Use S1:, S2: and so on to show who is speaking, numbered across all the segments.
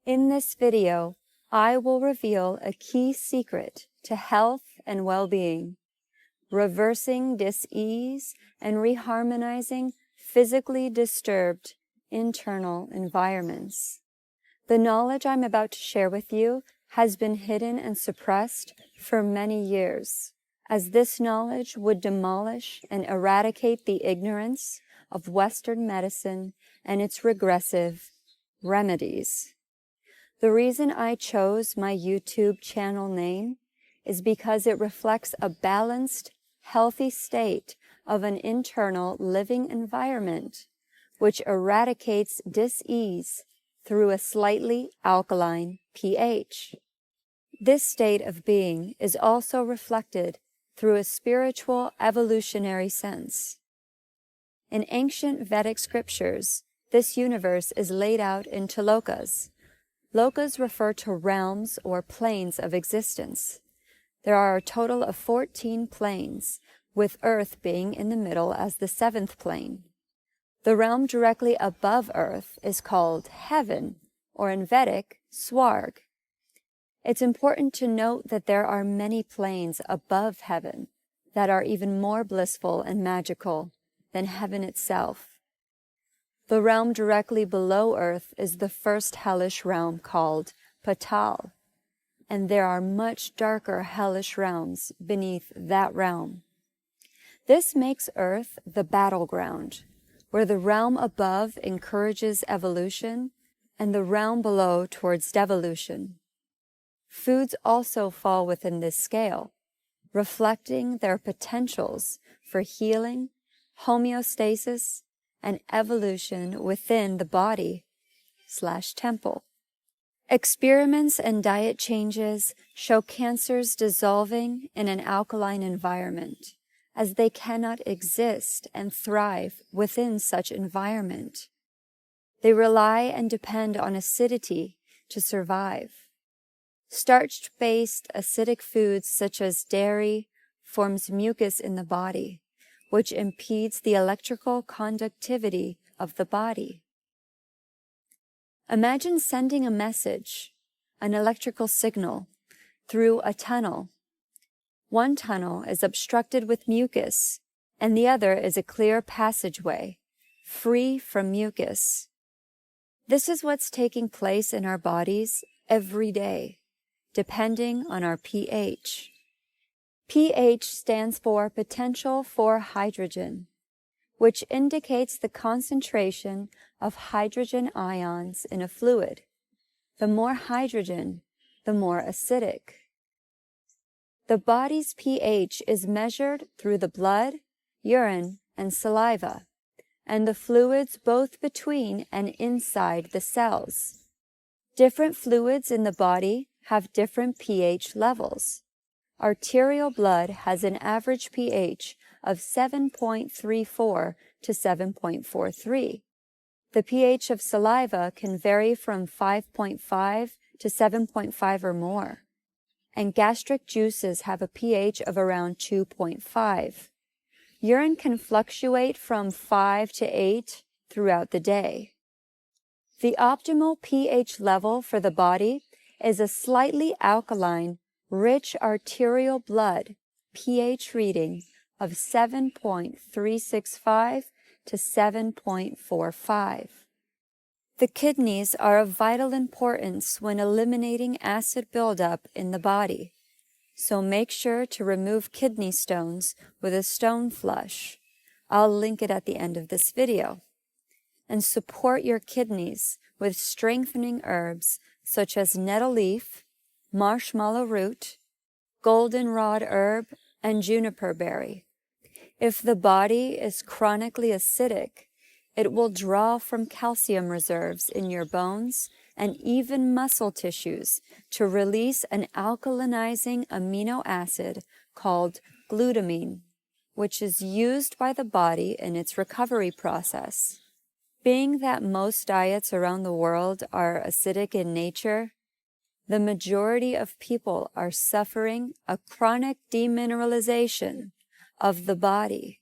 S1: In this video, I will reveal a key secret to health and well-being, reversing dis-ease and reharmonizing physically disturbed internal environments. The knowledge I'm about to share with you has been hidden and suppressed for many years, as this knowledge would demolish and eradicate the ignorance of Western medicine and its regressive remedies. The reason I chose my YouTube channel name is because it reflects a balanced, healthy state of an internal living environment, which eradicates dis-ease through a slightly alkaline pH. This state of being is also reflected through a spiritual evolutionary sense. In ancient Vedic scriptures, this universe is laid out into lokas. Lokas refer to realms or planes of existence. There are a total of 14 planes, with Earth being in the middle as the 7th plane. The realm directly above Earth is called heaven, or in Vedic, Swarg. It's important to note that there are many planes above heaven that are even more blissful and magical than heaven itself. The realm directly below Earth is the first hellish realm called Patal, and there are much darker hellish realms beneath that realm. This makes Earth the battleground, where the realm above encourages evolution and the realm below towards devolution. Foods also fall within this scale, reflecting their potentials for healing, homeostasis, and evolution within the body/temple. Experiments and diet changes show cancers dissolving in an alkaline environment, as they cannot exist and thrive within such environment. They rely and depend on acidity to survive. Starch-based acidic foods such as dairy forms mucus in the body, which impedes the electrical conductivity of the body. Imagine sending a message, an electrical signal, through a tunnel. One tunnel is obstructed with mucus, and the other is a clear passageway, free from mucus. This is what's taking place in our bodies every day, depending on our pH. pH stands for potential for hydrogen, which indicates the concentration of hydrogen ions in a fluid. The more hydrogen, the more acidic. The body's pH is measured through the blood, urine, and saliva, and the fluids both between and inside the cells. Different fluids in the body have different pH levels. Arterial blood has an average pH of 7.34 to 7.43. The pH of saliva can vary from 5.5 to 7.5 or more, and gastric juices have a pH of around 2.5. Urine can fluctuate from 5 to 8 throughout the day. The optimal pH level for the body is a slightly alkaline, rich arterial blood pH reading of 7.365 to 7.45. The kidneys are of vital importance when eliminating acid buildup in the body, so make sure to remove kidney stones with a stone flush. I'll link it at the end of this video. And support your kidneys with strengthening herbs such as nettle leaf, marshmallow root, goldenrod herb, and juniper berry. If the body is chronically acidic, it will draw from calcium reserves in your bones and even muscle tissues to release an alkalinizing amino acid called glutamine, which is used by the body in its recovery process. Being that most diets around the world are acidic in nature, the majority of people are suffering a chronic demineralization of the body.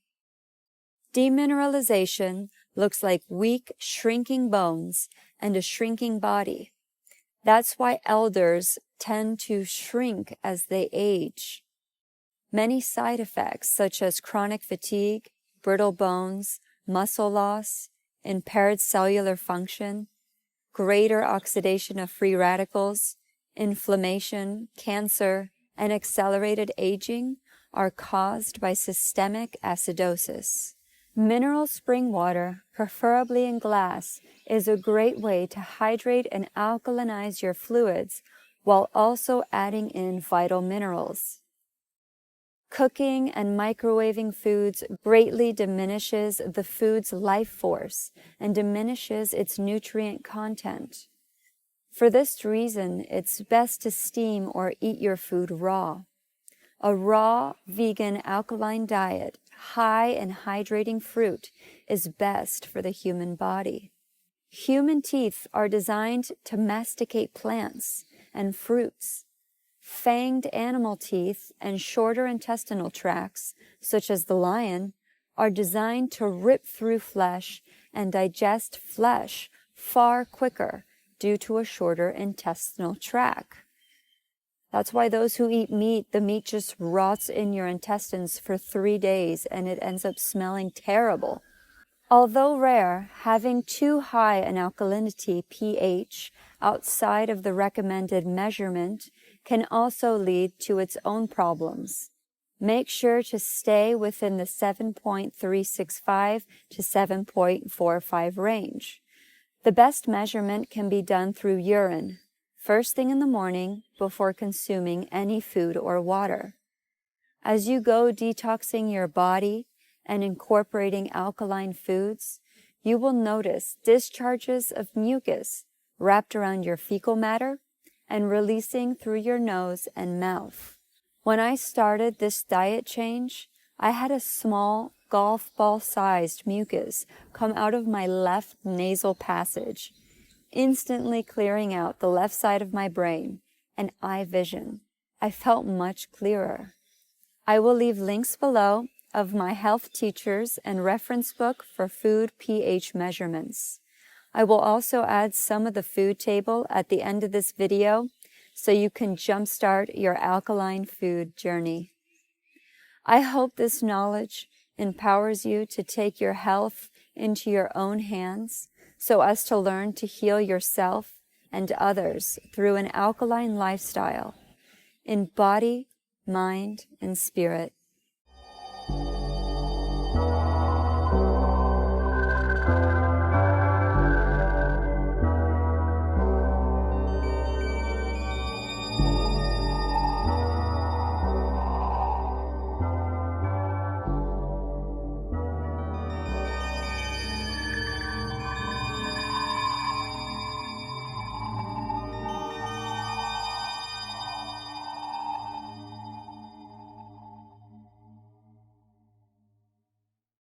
S1: Demineralization looks like weak, shrinking bones and a shrinking body. That's why elders tend to shrink as they age. Many side effects, such as chronic fatigue, brittle bones, muscle loss, impaired cellular function, greater oxidation of free radicals, inflammation, cancer, and accelerated aging, are caused by systemic acidosis. Mineral spring water, preferably in glass, is a great way to hydrate and alkalinize your fluids while also adding in vital minerals. Cooking and microwaving foods greatly diminishes the food's life force and diminishes its nutrient content. For this reason, it's best to steam or eat your food raw. A raw, vegan, alkaline diet, high in hydrating fruit, is best for the human body. Human teeth are designed to masticate plants and fruits. Fanged animal teeth and shorter intestinal tracts, such as the lion, are designed to rip through flesh and digest flesh far quicker due to a shorter intestinal tract. That's why those who eat meat, the meat just rots in your intestines for 3 days and it ends up smelling terrible. Although rare, having too high an alkalinity pH outside of the recommended measurement can also lead to its own problems. Make sure to stay within the 7.365 to 7.45 range. The best measurement can be done through urine, first thing in the morning before consuming any food or water. As you go detoxing your body and incorporating alkaline foods, you will notice discharges of mucus wrapped around your fecal matter and releasing through your nose and mouth. When I started this diet change, I had a small golf ball-sized mucus come out of my left nasal passage, instantly clearing out the left side of my brain and eye vision. I felt much clearer. I will leave links below of my health teachers and reference book for food pH measurements. I will also add some of the food table at the end of this video so you can jumpstart your alkaline food journey. I hope this knowledge empowers you to take your health into your own hands so as to learn to heal yourself and others through an alkaline lifestyle in body, mind, and spirit.